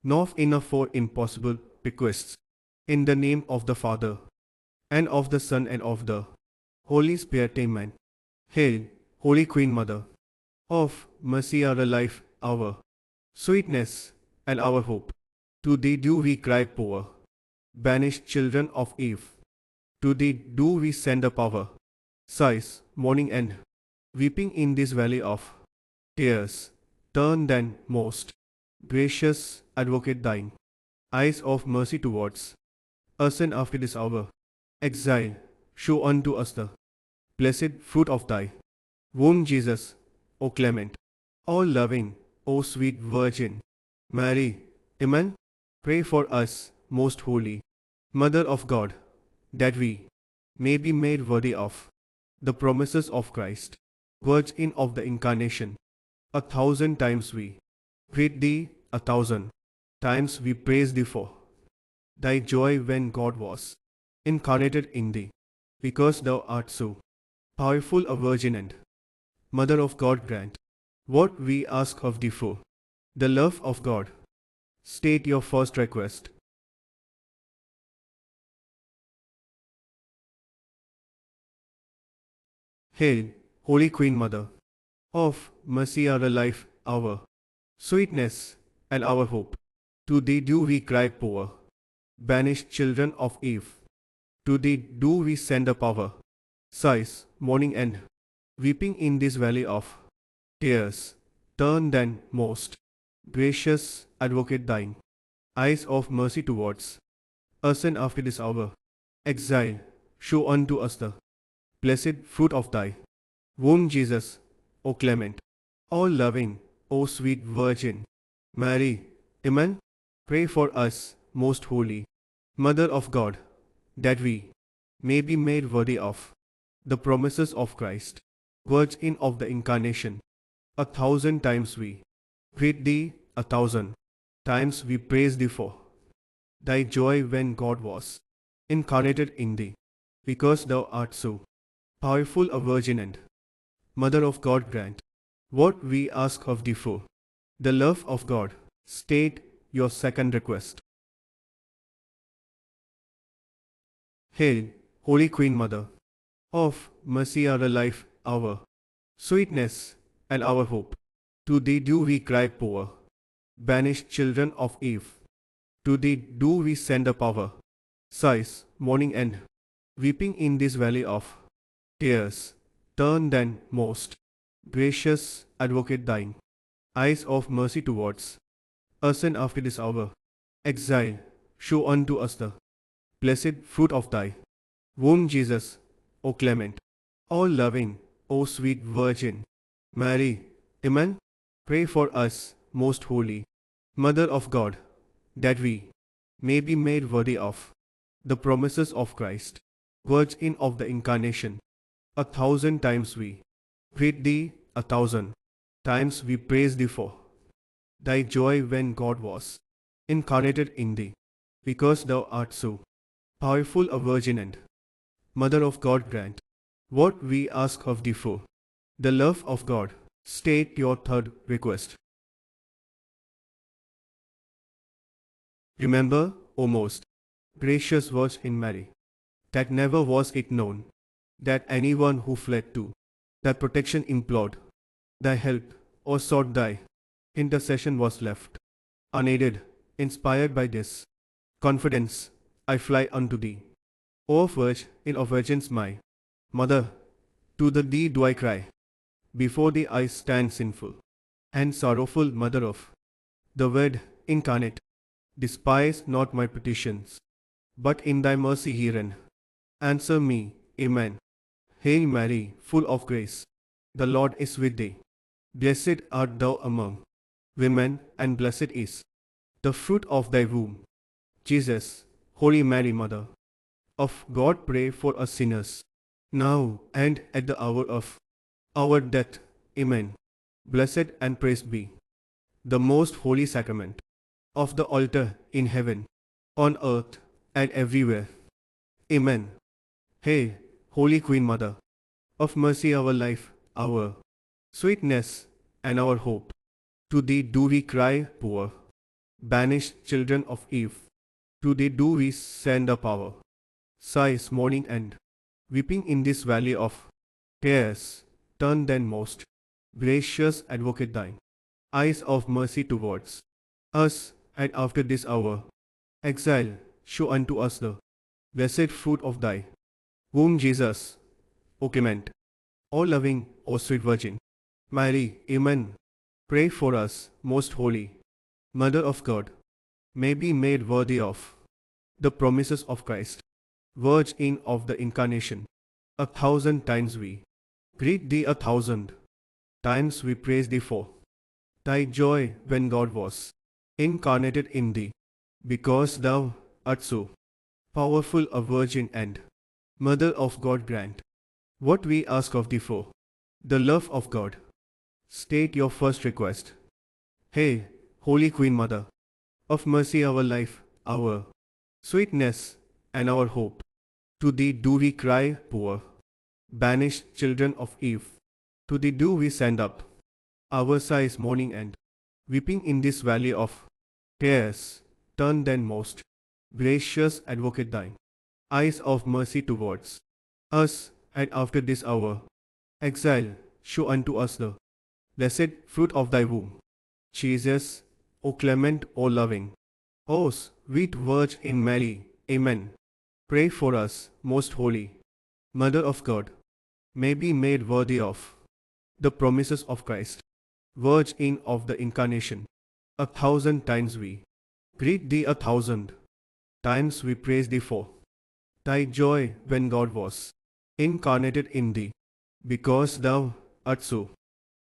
not enough for impossible requests. In the name of the Father, and of the Son, and of the Holy Spirit, Amen. Hail, Holy Queen Mother of mercy, our life, our sweetness, and our hope. To thee do we cry, poor, banished children of Eve. To thee do we send up our sighs, mourning and weeping in this valley of tears. Turn then, most gracious advocate, thine eyes of mercy towards us, and after this our exile, show unto us the blessed fruit of thy womb, Jesus, O clement, O loving, O sweet Virgin Mary. Amen. Pray for us, most holy Mother of God, that we may be made worthy of the promises of Christ, Virgin of the Incarnation. 1,000 times we greet thee, 1,000 times we praise thee for thy joy when God was incarnated in thee, because thou art so powerful a virgin and Mother of God. Grant what we ask of thee for the love of God. State your first request. Hail, Holy Queen Mother of mercy, our life, our sweetness, and our hope. To thee do we cry, poor, banished children of Eve. To thee do we send up our sighs, mourning and weeping in this valley of tears. Turn then, most gracious advocate, thine eyes of mercy towards us, and after this our exile, show unto us the blessed fruit of thy womb, Jesus, O clement, O loving, O sweet Virgin Mary. Amen. Pray for us, most holy Mother of God, that we may be made worthy of the promises of Christ, Virgin of the Incarnation. 1,000 times we greet thee, 1,000 times we praise thee for thy joy when God was incarnated in thee, because thou art so powerful a virgin and Mother of God. Grant what we ask of thee for the love of God. State your second request. Hail, Holy Queen Mother of mercy, our life, our sweetness, and our hope. To thee do we cry, poor, banished children of Eve. To thee do we send up our sighs, mourning and weeping in this valley of tears. Turn then, most gracious advocate, thine eyes of mercy towards us, and after this our exile, show unto us the blessed fruit of thy womb, Jesus, O clement, O loving, O sweet Virgin Mary. Amen. Pray for us, most holy Mother of God, that we may be made worthy of the promises of Christ, Virgin of the Incarnation. 1,000 times we greet thee, 1,000 times we praise thee for thy joy when God was incarnated in thee, because thou art so powerful a virgin and Mother of God. Grant what we ask of thee for the love of God. State your third request. Remember, O most gracious Virgin Mary, that never was it known that anyone who fled to thy protection, implored thy help, or sought thy intercession was left unaided. Inspired by this confidence, I fly unto thee, O Virgin of Virgins, my Mother. To thee do I cry. Before thee I stand sinful and sorrowful, Mother of the Word incarnate. Despise not my petitions, but in thy mercy hear and answer me. Amen. Hail Mary, full of grace, the Lord is with thee. Blessed art thou among women, and blessed is the fruit of thy womb, Jesus. Holy Mary, Mother of God, pray for us sinners, now and at the hour of our death. Amen. Blessed and praised be the most holy sacrament of the altar in heaven, on earth, and everywhere. Amen. Hail, Holy Queen Mother of mercy, our life, our sweetness, and our hope. To thee do we cry, poor, banished children of Eve. To thee do we send up our sighs morning and weeping in this valley of tears. Turn then most gracious advocate thine eyes of mercy towards us, and after this our exile, show unto us the blessed fruit of thy womb, Jesus, O clement, O loving, O sweet Virgin Mary. Amen. Pray for us, most holy Mother of God, may be made worthy of the promises of Christ, Virgin of the Incarnation. 1,000 times we greet thee, 1,000 times we praise thee for thy joy when God was incarnated in thee, because thou art so powerful a virgin and Mother of God. Grant what we ask of thee for the love of God. State your first request. Hail, Holy Queen Mother of Mercy, our life, our sweetness, and our hope. To thee do we cry, poor, banished children of Eve. To thee do we send up our sighs morning and weeping in this valley of tears. Turn then most gracious advocate thine eyes of mercy towards us, and after this our exile, show unto us the blessed fruit of thy womb, Jesus, O clement, O loving, O sweet Virgin Mary. Amen. Pray for us, most holy Mother of God, may be made worthy of the promises of Christ, Virgin of the Incarnation. 1,000 times we greet thee, 1,000 times we praise thee for thy joy when God was incarnated in thee, because thou art so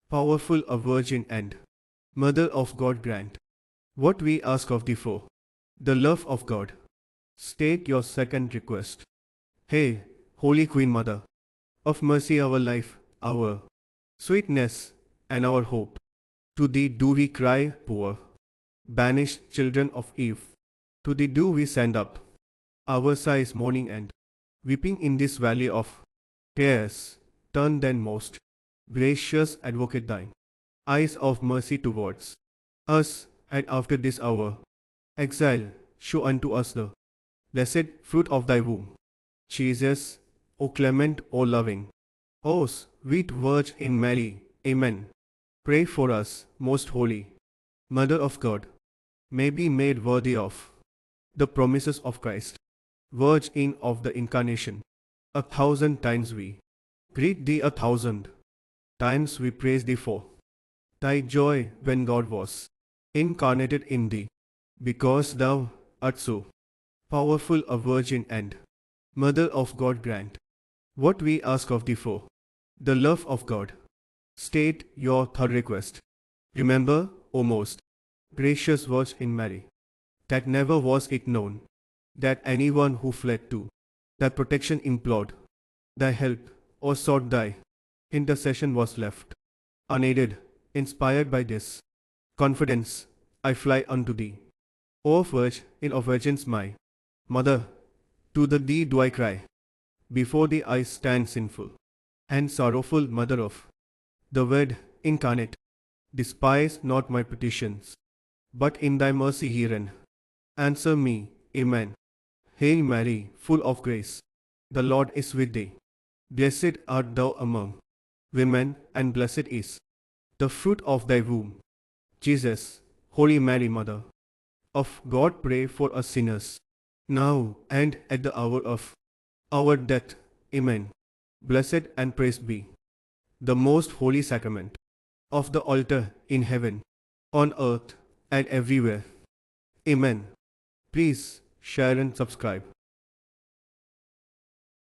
powerful a virgin and Mother of God. Grant what we ask of thee for the love of God. State your second request. Hail, Holy Queen Mother of Mercy, our life, our sweetness, and our hope. To thee do we cry, poor, banished children of Eve. To thee do we send up our sighs morning and weeping in this valley of tears. Turn then most gracious advocate thine eyes of mercy towards us, and after this our exile, show unto us the blessed fruit of thy womb, Jesus, O clement, O loving, O sweet Virgin Mary. Amen. Pray for us, most holy Mother of God, may be made worthy of the promises of Christ, Virgin of the Incarnation. 1,000 times we greet thee, 1,000 times we praise thee for thy joy when God was incarnated in thee, because thou art so powerful a virgin and Mother of God. Grant what we ask of thee for the love of God. State your third request. Remember, O most gracious Virgin Mary, that never was it known that anyone who fled to thy protection, implored thy help, or sought thy intercession was left unaided. Inspired by this confidence, I fly unto thee, O Virgin of Virgins, my Mother. To thee do I cry. Before thee I stand sinful and sorrowful, Mother of the Word incarnate. Despise not my petitions, but in thy mercy herein answer me. Amen. Hail Mary, full of grace, the Lord is with thee. Blessed art thou among women, and blessed is the fruit of thy womb, Jesus. Holy Mary, Mother of God, pray for us sinners, now and at the hour of our death. Amen. Blessed and praised be the most holy sacrament of the altar in heaven, on earth, and everywhere. Amen. Please share and subscribe.